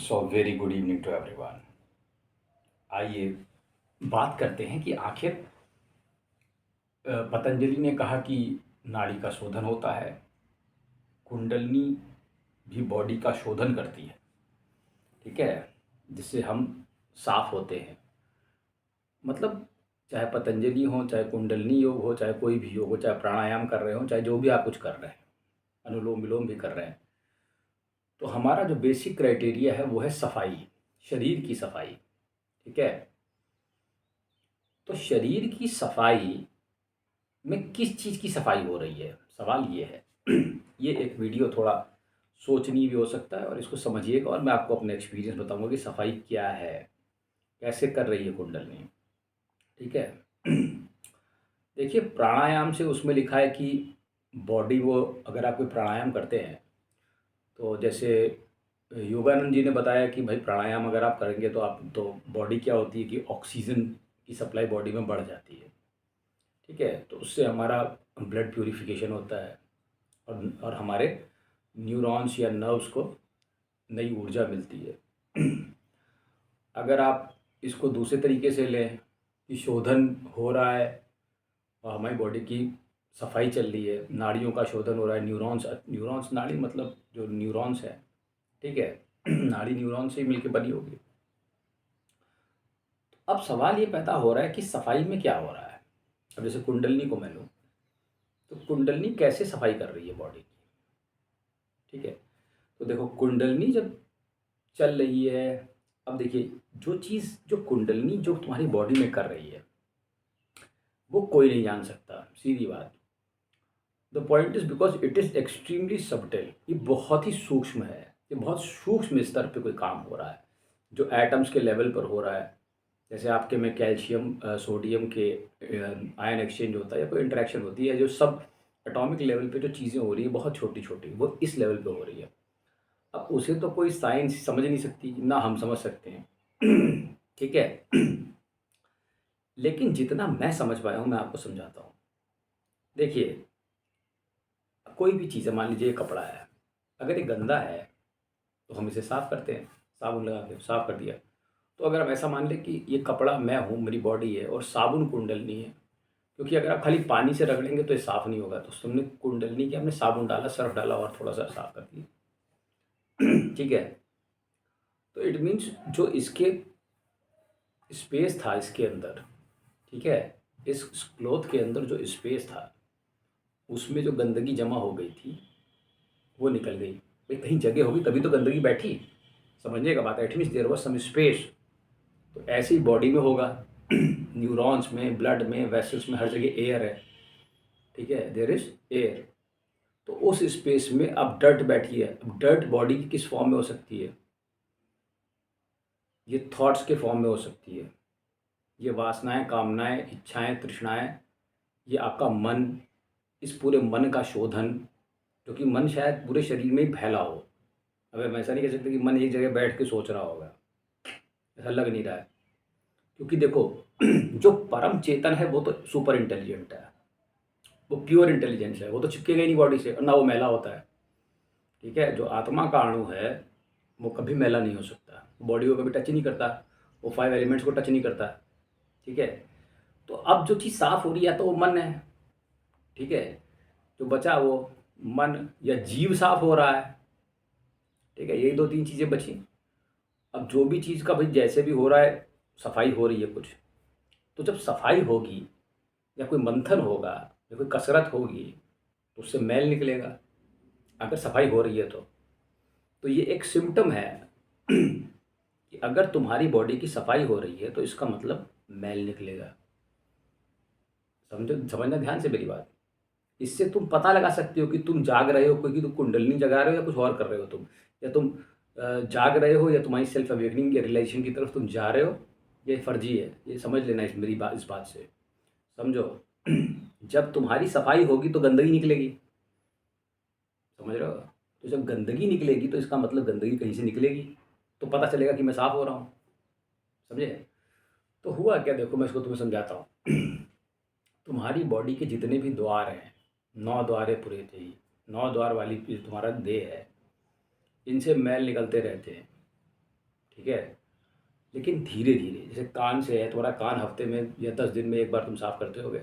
So very good evening to everyone. आइए बात करते हैं कि आखिर पतंजलि ने कहा कि नाड़ी का शोधन होता है, कुंडलनी भी बॉडी का शोधन करती है, ठीक है, जिससे हम साफ होते हैं। मतलब चाहे पतंजलि हो, चाहे कुंडलनी योग हो, चाहे कोई भी योग हो, चाहे प्राणायाम कर रहे हो, चाहे जो भी आप कुछ कर रहे हैं, अनुलोम विलोम भी कर रहे हैं, तो हमारा जो बेसिक क्राइटेरिया है वो है सफाई, शरीर की सफाई, ठीक है। तो शरीर की सफाई में किस चीज़ की सफाई हो रही है, सवाल ये है। ये एक वीडियो थोड़ा सोचनीय भी हो सकता है और इसको समझिएगा और मैं आपको अपने एक्सपीरियंस बताऊंगा कि सफाई क्या है, कैसे कर रही है कुंडलनी, ठीक है। देखिए, प्राणायाम से उसमें लिखा है कि बॉडी वो, अगर आप कोई प्राणायाम करते हैं तो जैसे योगानंद जी ने बताया कि भाई प्राणायाम अगर आप करेंगे तो आप तो बॉडी क्या होती है कि ऑक्सीजन की सप्लाई बॉडी में बढ़ जाती है, ठीक है। तो उससे हमारा ब्लड प्यूरिफिकेशन होता है और हमारे न्यूरॉन्स या नर्व्स को नई ऊर्जा मिलती है। अगर आप इसको दूसरे तरीके से लें कि शोधन हो रहा है और हमारी बॉडी की सफाई चल रही है, नाड़ियों का शोधन हो रहा है, न्यूरॉन्स न्यूरॉन्स नाड़ी मतलब जो न्यूरॉन्स है, ठीक है। नाड़ी न्यूरॉन से ही मिलकर बनी होगी। अब सवाल ये पैदा हो रहा है कि सफाई में क्या हो रहा है। अब जैसे कुंडलनी को मैं लूँ तो कुंडलनी कैसे सफाई कर रही है बॉडी की, ठीक है। तो देखो, कुंडलनी जब चल रही है, अब देखिए, जो चीज़ जो कुंडलनी जो तुम्हारी बॉडी में कर रही है वो कोई नहीं जान सकता, सीधी बात। The point is because it is extremely subtle, ये बहुत ही सूक्ष्म है, ये बहुत सूक्ष्म स्तर पे कोई काम हो रहा है जो एटम्स के लेवल पर हो रहा है। जैसे आपके में कैल्शियम सोडियम के आयन एक्सचेंज होता है या कोई इंटरेक्शन होती है, जो सब एटॉमिक लेवल पे जो चीज़ें हो रही है बहुत छोटी छोटी, वो इस लेवल पे हो रही है। अब उसे तो कोई साइंस समझ नहीं सकती, ना हम समझ सकते हैं। ठीक है। लेकिन जितना मैं समझ पाया हूँ मैं आपको समझाता हूँ। देखिए, कोई भी चीज़ है, मान लीजिए कपड़ा है, अगर ये गंदा है तो हम इसे साफ़ करते हैं, साबुन लगा के साफ़ कर दिया। तो अगर हम ऐसा मान लें कि ये कपड़ा मैं हूँ, मेरी बॉडी है और साबुन कुंडलनी है, क्योंकि अगर आप खाली पानी से रगड़ेंगे तो ये साफ़ नहीं होगा, तो हमने कुंडलनी की, हमने साबुन डाला, सर्फ डाला और थोड़ा सा साफ़ कर दिया। ठीक है। तो इट मीन्स जो इसके स्पेस था इसके अंदर, ठीक है, इस क्लॉथ के अंदर जो स्पेस था उसमें जो गंदगी जमा हो गई थी वो निकल गई। भाई कहीं जगह होगी तभी तो गंदगी बैठी, समझने का बात है। It means there was some space. तो ऐसे ही बॉडी में होगा। न्यूरॉन्स में, ब्लड में, वेसल्स में, हर जगह एयर है, ठीक है, देयर इज एयर। तो उस स्पेस में अब डर्ट बैठी है। अब डर्ट बॉडी की किस फॉर्म में हो सकती है? ये थॉट्स के फॉर्म में हो सकती है, ये वासनाएं, कामनाएं, इच्छाएं, तृष्णाएं, ये आपका मन, इस पूरे मन का शोधन, जो कि मन शायद पूरे शरीर में ही फैला हो। अब हम ऐसा नहीं कह सकते कि मन एक जगह बैठ के सोच रहा होगा, ऐसा लग नहीं रहा है। क्योंकि देखो, जो परम चेतन है वो तो सुपर इंटेलिजेंट है, वो प्योर इंटेलिजेंस है, वो तो चिपकेगा ही नहीं बॉडी से, और ना वो मैला होता है, ठीक है। जो आत्मा का अणु है वो कभी मैला नहीं हो सकता, बॉडी को कभी टच ही नहीं करता, वो 5 एलिमेंट्स को टच नहीं करता, ठीक है। तो अब जो चीज़ साफ हो रही है तो वो मन है, ठीक है। जो बचा वो मन या जीव साफ हो रहा है, ठीक है। यही 2-3 चीज़ें बची। अब जो भी चीज़ का भाई जैसे भी हो रहा है, सफाई हो रही है कुछ, तो जब सफाई होगी या कोई मंथन होगा या कोई कसरत होगी तो उससे मैल निकलेगा, अगर सफाई हो रही है तो ये एक सिम्टम है कि अगर तुम्हारी बॉडी की सफाई हो रही है तो इसका मतलब मैल निकलेगा। समझो, समझना ध्यान से मेरी बात। इससे तुम पता लगा सकते हो कि तुम जाग रहे हो, क्योंकि तुम कुंडलिनी जगा रहे हो या कुछ और कर रहे हो तुम, या तुम जाग रहे हो या तुम्हारी सेल्फ अवेकनिंग या रियलाइजेशन की तरफ तुम जा रहे हो। ये फर्जी है, ये समझ लेना मेरी बात, इस बात से समझो। जब तुम्हारी सफाई होगी तो गंदगी निकलेगी, समझ रहे हो। तो जब गंदगी निकलेगी तो इसका मतलब गंदगी कहीं से निकलेगी, तो पता चलेगा कि मैं साफ हो रहा हूँ, समझे। तो हुआ क्या, देखो मैं इसको तुम्हें समझाता हूँ। तुम्हारी बॉडी के जितने भी द्वार हैं, 9 द्वार है पूरे थे, 9 द्वार वाली जो तुम्हारा देह है, इनसे मैल निकलते रहते हैं, ठीक है। लेकिन धीरे धीरे, जैसे कान से है, तुम्हारा कान हफ्ते में या 10 दिन में एक बार तुम साफ करते होगे।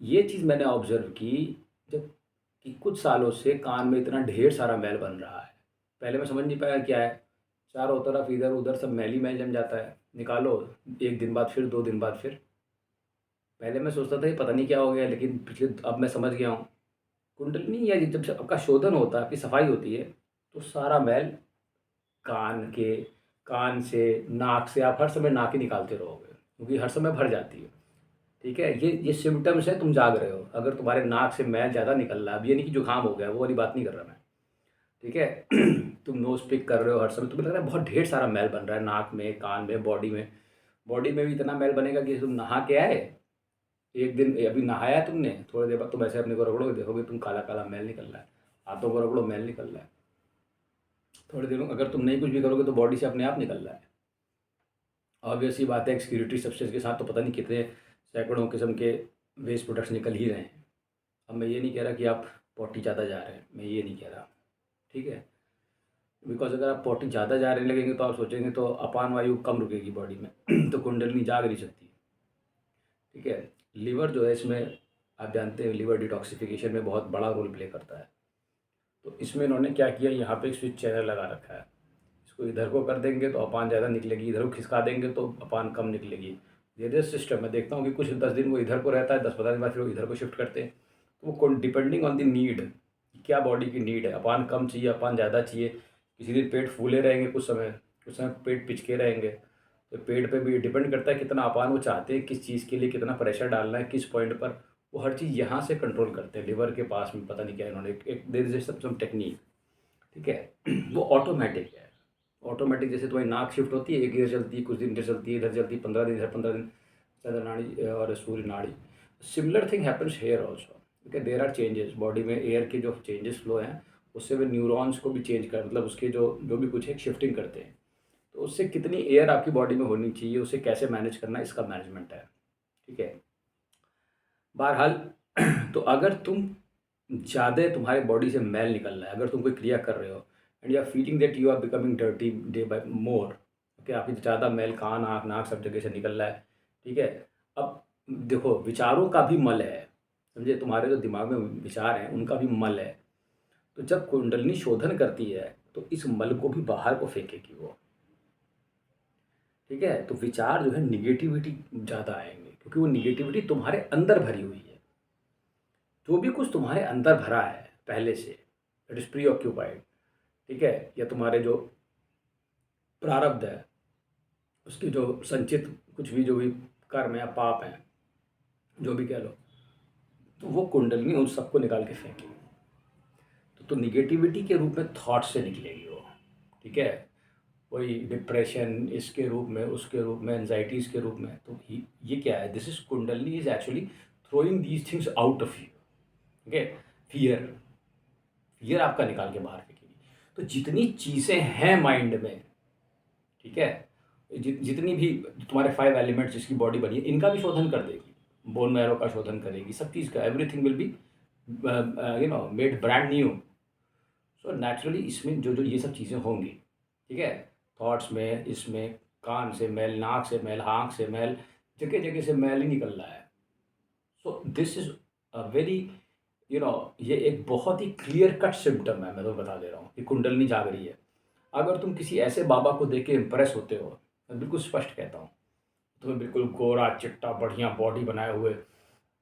ये चीज़ मैंने ऑब्जर्व की जब कि कुछ सालों से कान में इतना ढेर सारा मैल बन रहा है। पहले मैं समझ नहीं पाया क्या है, चारों तरफ इधर उधर सब मैल ही मैल जम जाता है, निकालो 1 दिन बाद फिर, 2 दिन बाद फिर। पहले मैं सोचता था ये पता नहीं क्या हो गया, लेकिन पिछले अब मैं समझ गया हूँ। कुंडलिनी या जब से आपका शोधन होता है, आपकी सफाई होती है, तो सारा मैल कान के कान से, नाक से, आप हर समय नाक ही निकालते रहोगे क्योंकि हर समय भर जाती है। ठीक है, ये सिम्पटम्स है, तुम जाग रहे हो। अगर तुम्हारे नाक से मैल ज़्यादा निकल रहा है, अब ये नहीं कि जुकाम हो गया, वो वाली बात नहीं कर रहा मैं। ठीक है तुम नोज पिक कर रहे हो हर समय, तुम्हें लग रहा है बहुत ढेर सारा मैल बन रहा है नाक में, कान में, बॉडी में भी इतना मैल बनेगा कि तुम नहा के आए, एक दिन अभी नहाया तुमने, थोड़ी देर बाद तुम ऐसे अपने को रगड़ोगे, देखोगे तुम काला काला मैल निकल रहा है, हाथों को रगड़ो मैल निकल रहा है। थोड़ी देर अगर तुम नहीं कुछ भी करोगे तो बॉडी से अपने आप निकल रहा है। ऑब्वियस सी बात है, एक्सक्रीटरी सब्सटेंस के साथ तो पता नहीं कितने सैकड़ों किस्म के वेस्ट प्रोडक्ट्स निकल ही रहे हैं। अब मैं ये नहीं कह रहा कि आप पॉटी ज़्यादा जा रहे हैं, मैं ये नहीं कह रहा। ठीक है, बिकॉज अगर आप पॉटी ज़्यादा जा रहे लगेंगे तो आप सोचेंगे तो अपान वायु कम रुकेगी बॉडी में तो कुंडलिनी जाग नहीं सकती। ठीक है, लीवर जो है इसमें, आप जानते हैं लीवर डिटॉक्सिफिकेशन में बहुत बड़ा रोल प्ले करता है। तो इसमें इन्होंने क्या किया, यहाँ पे एक स्विच चैनल लगा रखा है। इसको इधर को कर देंगे तो अपान ज़्यादा निकलेगी, इधर को खिसका देंगे तो अपान कम निकलेगी। ये सिस्टम मैं देखता हूँ कि कुछ 10 दिन वो इधर को रहता है, 10-15 दिन बाद फिर वो इधर को शिफ्ट करते हैं। तो वो डिपेंडिंग ऑन द नीड, क्या बॉडी की नीड है, अपान कम चाहिए, अपान ज़्यादा चाहिए। किसी दिन पेट फूले रहेंगे, कुछ समय पेट पिचके रहेंगे। तो पेट पे भी डिपेंड करता है कितना अपान वो चाहते हैं, किस चीज़ के लिए कितना प्रेशर डालना है, किस पॉइंट पर। वो हर चीज़ यहाँ से कंट्रोल करते हैं, लिवर के पास में पता नहीं क्या इन्होंने एक देर इज सम टेक्निक। ठीक है वो ऑटोमेटिक है, ऑटोमेटिक। जैसे तुम्हारी नाक शिफ्ट होती है, एक इधर चलती है, कुछ दिन इधर चलती है, इधर चलती है, 15 दिन इधर, 15 दिन चंद्र नाड़ी और सूर्य नाड़ी। Similar thing happens here also. Okay, there are changes body में, एयर के जो चेंजेस फ्लो हैं उससे वे न्यूरॉन्स को भी चेंज कर, मतलब उसके जो जो भी कुछ है शिफ्टिंग करते हैं। तो उससे कितनी एयर आपकी बॉडी में होनी चाहिए, उसे कैसे मैनेज करना, इसका मैनेजमेंट है। ठीक है, बहरहाल तो अगर तुम ज़्यादा तुम्हारे बॉडी से मैल निकल रहा है, अगर तुम कोई क्रिया कर रहे हो and you are feeling that you are becoming dirty day by more, okay, आपकी ज़्यादा मैल कान, आँख, नाक सब जगह से निकल रहा है। ठीक है, अब देखो विचारों का भी मल है, समझे, तुम्हारे जो दिमाग में विचार हैं उनका भी मल है। तो जब कुंडलिनी शोधन करती है तो इस मल को भी बाहर को फेंकेगी वो। ठीक है, तो विचार जो है निगेटिविटी ज़्यादा आएंगे क्योंकि वो निगेटिविटी तुम्हारे अंदर भरी हुई है। जो भी कुछ तुम्हारे अंदर भरा है पहले से, इट इज़ प्री ऑक्यूपाइड। ठीक है, या तुम्हारे जो प्रारब्ध है, उसकी जो संचित कुछ भी, जो भी कर्म या पाप हैं, जो भी कह लो, तो वो कुंडलिनी उन सबको निकाल के फेंकेगी। तो निगेटिविटी के रूप में थॉट से निकलेगी वो। ठीक है, कोई डिप्रेशन इसके रूप में, उसके रूप में, एंजाइटीज़ के रूप में। तो ये क्या है, this is kundalini is actually throwing these things out of you. Okay, fear, fear आपका निकाल के बाहर फेंकेगी। तो जितनी चीज़ें हैं माइंड में, ठीक है, जितनी भी तुम्हारे 5 एलिमेंट्स जिसकी बॉडी बनी है, इनका भी शोधन कर देगी, बोन मैरो का शोधन करेगी, सब चीज़ का, everything will be made brand new. So naturally इसमें जो जो ये सब चीज़ें होंगी, ठीक है, थॉट्स में, इसमें कान से मैल, नाक से मैल, आँख से मैल, जगह जगह से मैल ही निकल रहा है। So this is a very, ये एक बहुत ही क्लियर कट सिम्टम है, मैं तो बता दे रहा हूँ कि कुंडलिनी जाग रही है। अगर तुम किसी ऐसे बाबा को देख के इम्प्रेस होते हो, मैं बिल्कुल स्पष्ट कहता हूँ, तुम्हें बिल्कुल गोरा चिट्टा बढ़िया बॉडी बनाए हुए,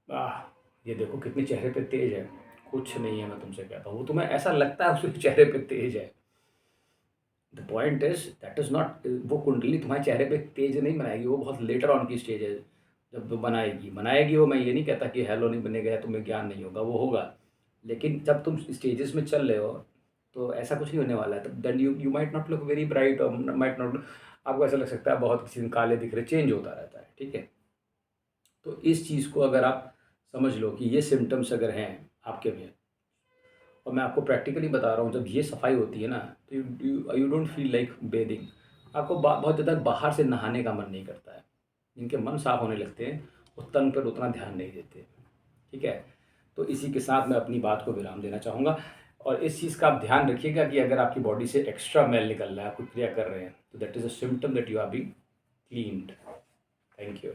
आह, ये देखो कितने चेहरे पे तेज है, कुछ नहीं है, मैं तुमसे कहता हूँ, वो तुम्हें ऐसा लगता है उसके चेहरे पे तेज है। The point is that is not, वो कुंडली तुम्हारे चेहरे पे तेज नहीं बनाएगी, वो बहुत लेटर ऑन की स्टेज है जब वो बनाएगी वो। मैं ये नहीं कहता कि हेलो नहीं बनेगा या तुम्हें ज्ञान नहीं होगा, वो होगा। लेकिन जब तुम स्टेजेस में चल रहे हो तो ऐसा कुछ नहीं होने वाला है। तब then you might not look very bright, और माइट नॉट, आपको ऐसा लग सकता है बहुत किसी दिन काले दिख रहे, चेंज होता रहता है। ठीक है, तो इस चीज़ को अगर आप समझ लो कि ये सिम्टम्स अगर हैं आपके में, और मैं आपको प्रैक्टिकली बता रहा हूँ, जब ये सफाई होती है ना तो you don't feel like bathing. आपको बहुत ज़्यादा बाहर से नहाने का मन नहीं करता है। जिनके मन साफ होने लगते हैं वो तन पर उतना ध्यान नहीं देते। ठीक है, तो इसी के साथ मैं अपनी बात को विराम देना चाहूँगा। और इस चीज़ का आप ध्यान रखिएगा कि अगर आपकी बॉडी से एक्स्ट्रा मैल निकल रहा है, आप कोई क्रिया कर रहे हैं, तो that is a symptom that you are being cleaned. Thank you.